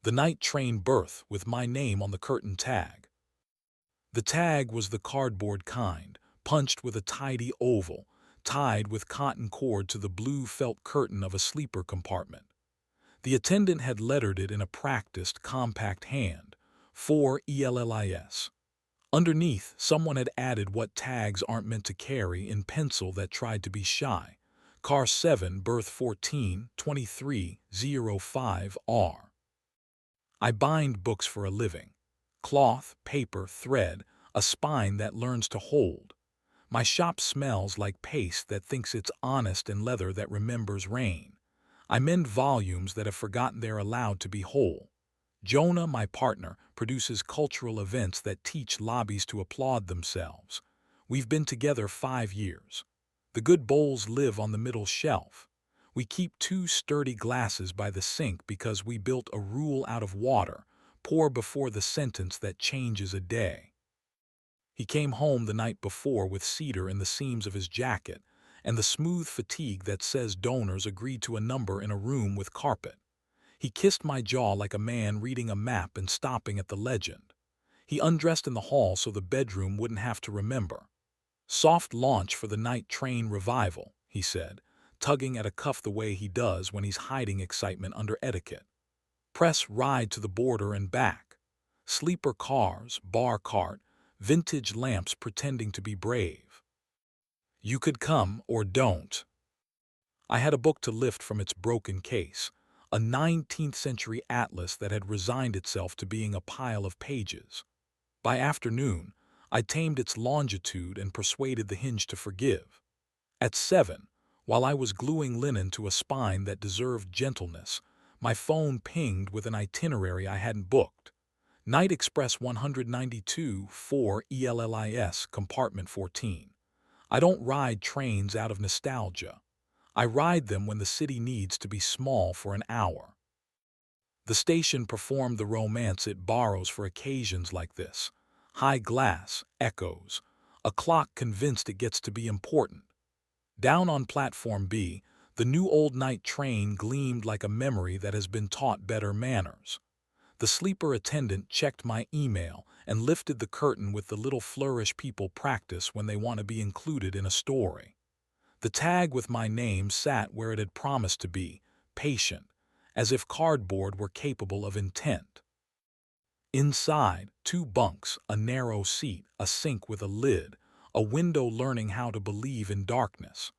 The night train berth with my name on the curtain tag. The tag was the cardboard kind, punched with a tidy oval, tied with cotton cord to the blue felt curtain of a sleeper compartment. The attendant had lettered it in a practiced, compact hand, 4 ELLIS. Underneath, someone had added what tags aren't meant to carry in pencil that tried to be shy. Car 7, berth 14, 2305R. I bind books for a living. Cloth, paper, thread, a spine that learns to hold. My shop smells like paste that thinks it's honest and leather that remembers rain. I mend volumes that have forgotten they're allowed to be whole. Jonah, my partner, produces cultural events that teach lobbies to applaud themselves. We've been together 5 years. The good bowls live on the middle shelf. We keep 2 sturdy glasses by the sink because we built a rule out of water: pour before the sentence that changes a day. He came home the night before with cedar in the seams of his jacket and the smooth fatigue that says donors agreed to a number in a room with carpet. He kissed my jaw like a man reading a map and stopping at the legend. He undressed in the hall so the bedroom wouldn't have to remember. "Soft launch for the night train revival," he said, tugging at a cuff the way he does when he's hiding excitement under etiquette. "Press ride to the border and back. Sleeper cars, bar cart, vintage lamps pretending to be brave. You could come or don't." I had a book to lift from its broken case, a 19th century atlas that had resigned itself to being a pile of pages. By afternoon, I tamed its longitude and persuaded the hinge to forgive. At 7, while I was gluing linen to a spine that deserved gentleness, my phone pinged with an itinerary I hadn't booked. Night Express 192, 4 ELLIS, compartment 14. I don't ride trains out of nostalgia. I ride them when the city needs to be small for an hour. The station performed the romance it borrows for occasions like this. High glass, echoes, a clock convinced it gets to be important. Down on platform B, the new old night train gleamed like a memory that has been taught better manners. The sleeper attendant checked my email and lifted the curtain with the little flourish people practice when they want to be included in a story. The tag with my name sat where it had promised to be, patient, as if cardboard were capable of intent. Inside, 2 bunks, a narrow seat, a sink with a lid, a window learning how to believe in darkness.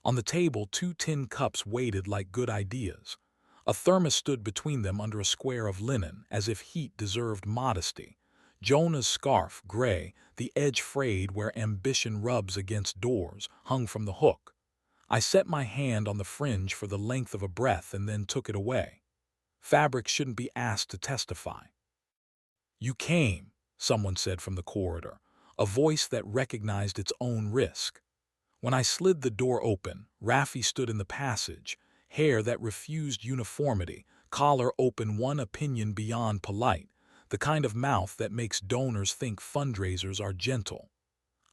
On the table, 2 tin cups waited like good ideas. A thermos stood between them under a square of linen, as if heat deserved modesty. Jonah's scarf, gray, the edge frayed where ambition rubs against doors, hung from the hook. I set my hand on the fringe for the length of a breath and then took it away. Fabric shouldn't be asked to testify. "You came," someone said from the corridor, a voice that recognized its own risk. When I slid the door open, Raffi stood in the passage, hair that refused uniformity, collar open one opinion beyond polite, the kind of mouth that makes donors think fundraisers are gentle.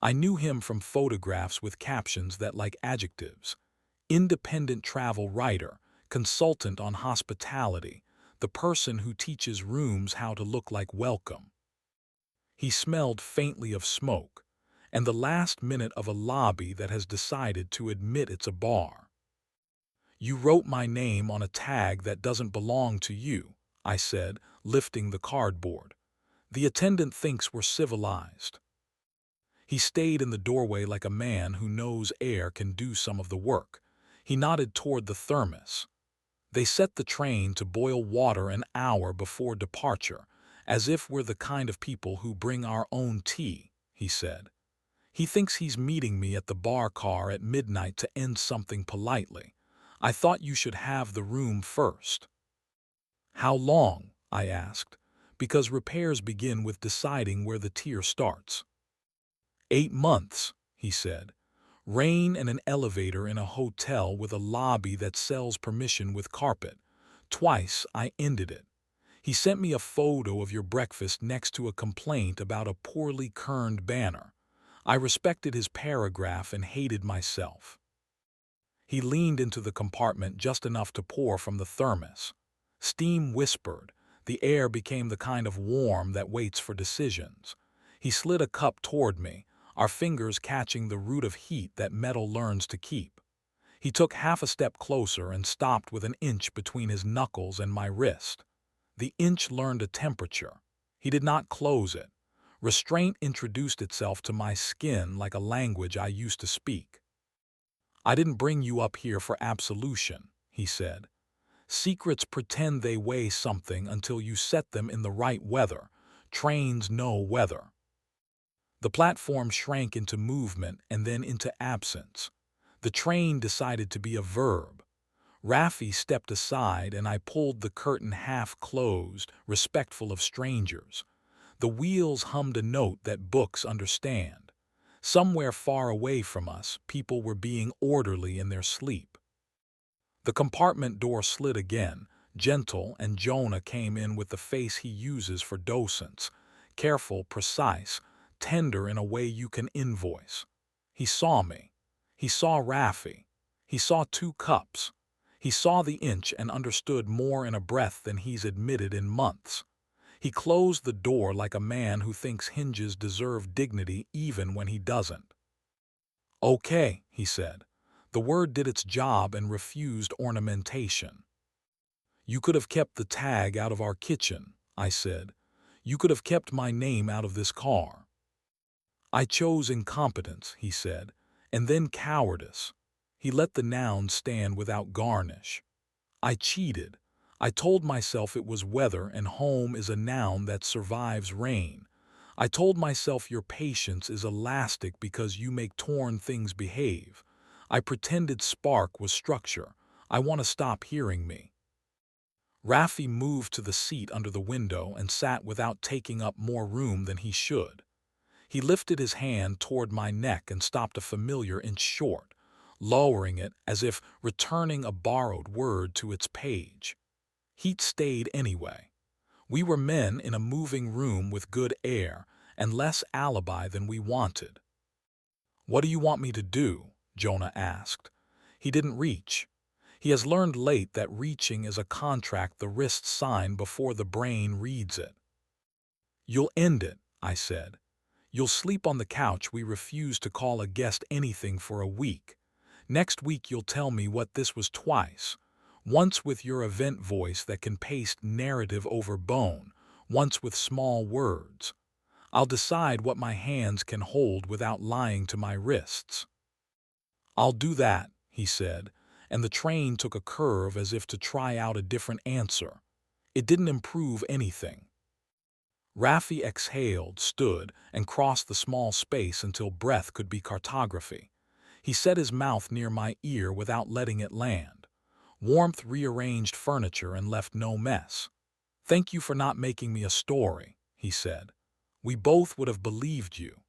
I knew him from photographs with captions that like adjectives: independent travel writer, consultant on hospitality, the person who teaches rooms how to look like welcome. He smelled faintly of smoke, and the last minute of a lobby that has decided to admit it's a bar. "You wrote my name on a tag that doesn't belong to you," I said, lifting the cardboard. "The attendant thinks we're civilized." He stayed in the doorway like a man who knows air can do some of the work. He nodded toward the thermos. "They set the train to boil water an hour before departure, as if we're the kind of people who bring our own tea," he said. "He thinks he's meeting me at the bar car at midnight to end something politely. I thought you should have the room first." "How long?" I asked, because repairs begin with deciding where the tier starts. 8 months, he said. "Rain and an elevator in a hotel with a lobby that sells permission with carpet. Twice I ended it. He sent me a photo of your breakfast next to a complaint about a poorly kerned banner. I respected his paragraph and hated myself." He leaned into the compartment just enough to pour from the thermos. Steam whispered, The air became the kind of warm that waits for decisions. He slid a cup toward me, our fingers catching the root of heat that metal learns to keep. He took half a step closer and stopped with an inch between his knuckles and my wrist. The inch learned a temperature. He did not close it. Restraint introduced itself to my skin like a language I used to speak. "I didn't bring you up here for absolution," he said. "Secrets pretend they weigh something until you set them in the right weather. Trains know weather." The platform shrank into movement and then into absence. The train decided to be a verb. Raffi stepped aside and I pulled the curtain half closed, respectful of strangers. The wheels hummed a note that books understand. Somewhere far away from us, people were being orderly in their sleep. The compartment door slid again, gentle, and Jonah came in with the face he uses for docents, careful, precise, tender in a way you can invoice. He saw me. He saw Raffi. He saw 2 cups. He saw the inch and understood more in a breath than he's admitted in months. He closed the door like a man who thinks hinges deserve dignity even when he doesn't. "Okay," he said. The word did its job and refused ornamentation. "You could have kept the tag out of our kitchen," I said. "You could have kept my name out of this car." "I chose incompetence," he said, "and then cowardice." He let the noun stand without garnish. "I cheated. I told myself it was weather and home is a noun that survives rain. I told myself your patience is elastic because you make torn things behave. I pretended spark was structure. I want to stop hearing me." Raffi moved to the seat under the window and sat without taking up more room than he should. He lifted his hand toward my neck and stopped a familiar inch short, lowering it as if returning a borrowed word to its page. Heat stayed anyway. We were men in a moving room with good air and less alibi than we wanted. "What do you want me to do?" Jonah asked. He didn't reach. He has learned late that reaching is a contract the wrists sign before the brain reads it. "You'll end it," I said. "You'll sleep on the couch we refuse to call a guest anything for a week. Next week you'll tell me what this was twice. Once with your event voice that can paste narrative over bone, once with small words. I'll decide what my hands can hold without lying to my wrists." "I'll do that," he said, and the train took a curve as if to try out a different answer. It didn't improve anything. Raffi exhaled, stood, and crossed the small space until breath could be cartography. He set his mouth near my ear without letting it land. Warmth rearranged furniture and left no mess. "Thank you for not making me a story," he said. "We both would have believed you."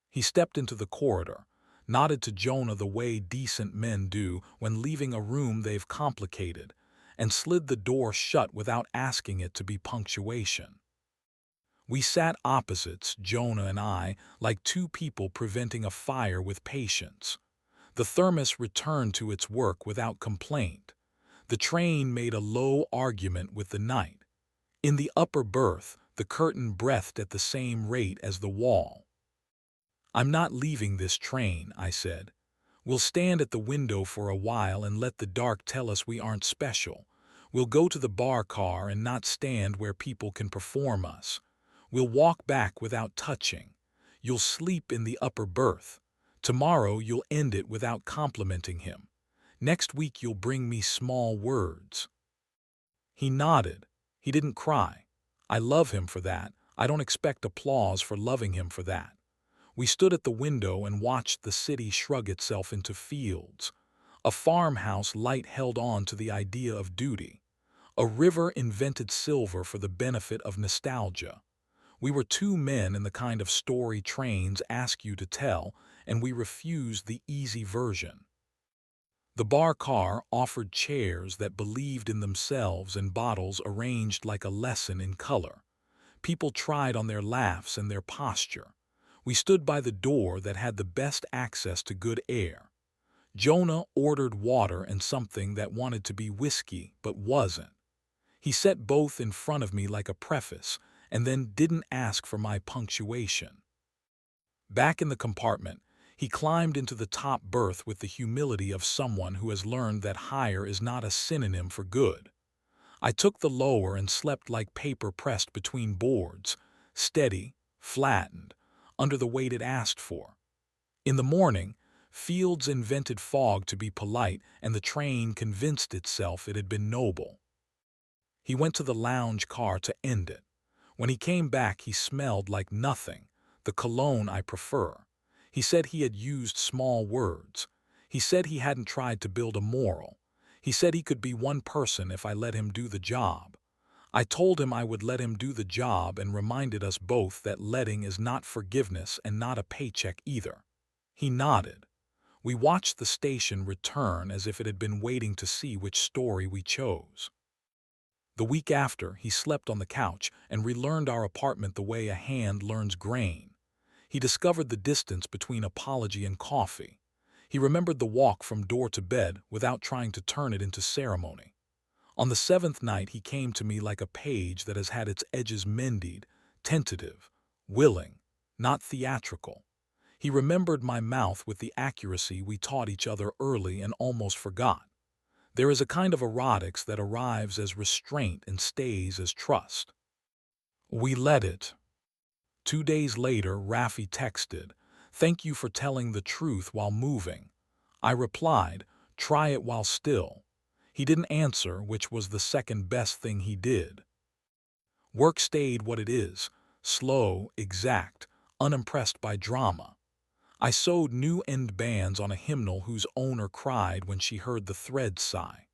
He stepped into the corridor, nodded to Jonah the way decent men do when leaving a room they've complicated, and slid the door shut without asking it to be punctuation. We sat opposites, Jonah and I, like 2 people preventing a fire with patience. The thermos returned to its work without complaint. The train made a low argument with the night. In the upper berth, the curtain breathed at the same rate as the wall. "I'm not leaving this train," I said. "We'll stand at the window for a while and let the dark tell us we aren't special. We'll go to the bar car and not stand where people can perform us. We'll walk back without touching. You'll sleep in the upper berth. Tomorrow you'll end it without complimenting him. Next week you'll bring me small words." He nodded. He didn't cry. I love him for that. I don't expect applause for loving him for that. We stood at the window and watched the city shrug itself into fields. A farmhouse light held on to the idea of duty. A river invented silver for the benefit of nostalgia. We were 2 men in the kind of story trains ask you to tell, and we refused the easy version. The bar car offered chairs that believed in themselves and bottles arranged like a lesson in color. People tried on their laughs and their posture. We stood by the door that had the best access to good air. Jonah ordered water and something that wanted to be whiskey but wasn't. He set both in front of me like a preface, and then didn't ask for my punctuation. Back in the compartment, he climbed into the top berth with the humility of someone who has learned that higher is not a synonym for good. I took the lower and slept like paper pressed between boards, steady, flattened, under the weight it asked for. In the morning, Fields invented fog to be polite, and the train convinced itself it had been noble. He went to the lounge car to end it. When he came back, he smelled like nothing, the cologne I prefer. He said he had used small words. He said he hadn't tried to build a moral. He said he could be one person if I let him do the job. I told him I would let him do the job and reminded us both that letting is not forgiveness and not a paycheck either. He nodded. We watched the station return as if it had been waiting to see which story we chose. The week after, he slept on the couch and relearned our apartment the way a hand learns grain. He discovered the distance between apology and coffee. He remembered the walk from door to bed without trying to turn it into ceremony. On the seventh night, he came to me like a page that has had its edges mended, tentative, willing, not theatrical. He remembered my mouth with the accuracy we taught each other early and almost forgot. There is a kind of erotics that arrives as restraint and stays as trust. We let it. 2 days later, Raffi texted, "Thank you for telling the truth while moving." I replied, "Try it while still." He didn't answer, which was the second best thing he did. Work stayed what it is, slow, exact, unimpressed by drama. I sewed new end bands on a hymnal whose owner cried when she heard the thread sigh.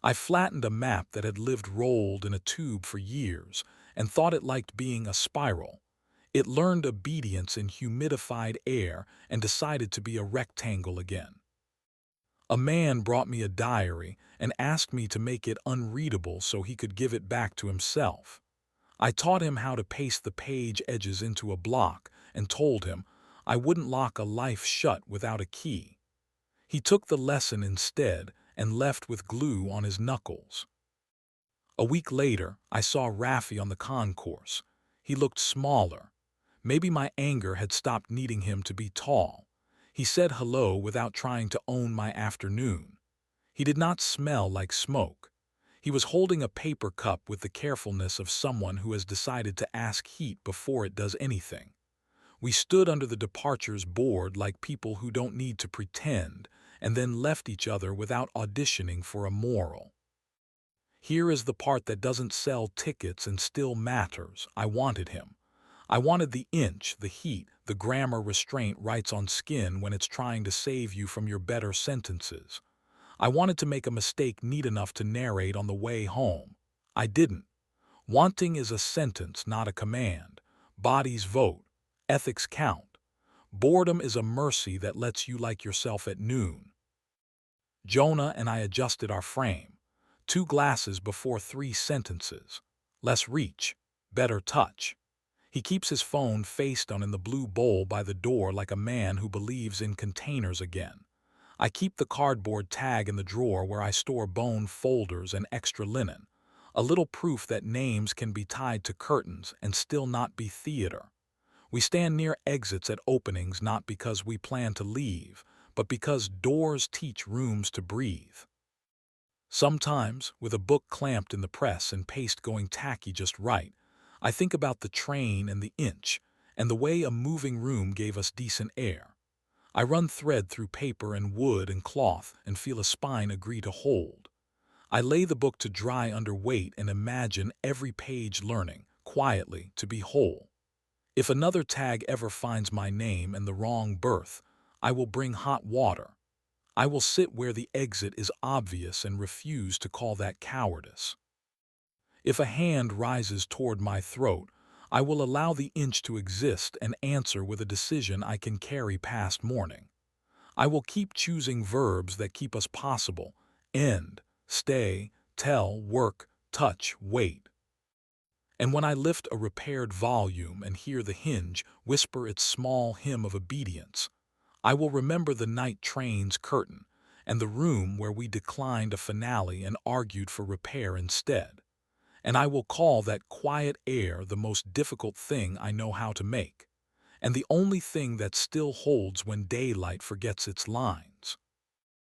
I flattened a map that had lived rolled in a tube for years and thought it liked being a spiral. It learned obedience in humidified air and decided to be a rectangle again. A man brought me a diary and asked me to make it unreadable so he could give it back to himself. I taught him how to paste the page edges into a block and told him I wouldn't lock a life shut without a key. He took the lesson instead and left with glue on his knuckles. A week later, I saw Raffi on the concourse. He looked smaller. Maybe my anger had stopped needing him to be tall. He said hello without trying to own my afternoon. He did not smell like smoke. He was holding a paper cup with the carefulness of someone who has decided to ask heat before it does anything. We stood under the departures board like people who don't need to pretend, and then left each other without auditioning for a moral. Here is the part that doesn't sell tickets and still matters. I wanted him. I wanted the inch, the heat, the grammar restraint writes on skin when it's trying to save you from your better sentences. I wanted to make a mistake neat enough to narrate on the way home. I didn't. Wanting is a sentence, not a command. Bodies vote. Ethics count. Boredom is a mercy that lets you like yourself at noon. Jonah and I adjusted our frame. 2 glasses before 3 sentences. Less reach, better touch. He keeps his phone face down in the blue bowl by the door like a man who believes in containers again. I keep the cardboard tag in the drawer where I store bone folders and extra linen. A little proof that names can be tied to curtains and still not be theater. We stand near exits at openings not because we plan to leave, but because doors teach rooms to breathe. Sometimes, with a book clamped in the press and paste going tacky just right, I think about the train and the inch, and the way a moving room gave us decent air. I run thread through paper and wood and cloth and feel a spine agree to hold. I lay the book to dry under weight and imagine every page learning, quietly, to be whole. If another tag ever finds my name and the wrong berth, I will bring hot water. I will sit where the exit is obvious and refuse to call that cowardice. If a hand rises toward my throat, I will allow the inch to exist and answer with a decision I can carry past morning. I will keep choosing verbs that keep us possible: end, stay, tell, work, touch, wait. And when I lift a repaired volume and hear the hinge whisper its small hymn of obedience, I will remember the night train's curtain and the room where we declined a finale and argued for repair instead. and I will call that quiet air the most difficult thing I know how to make, and the only thing that still holds when daylight forgets its line.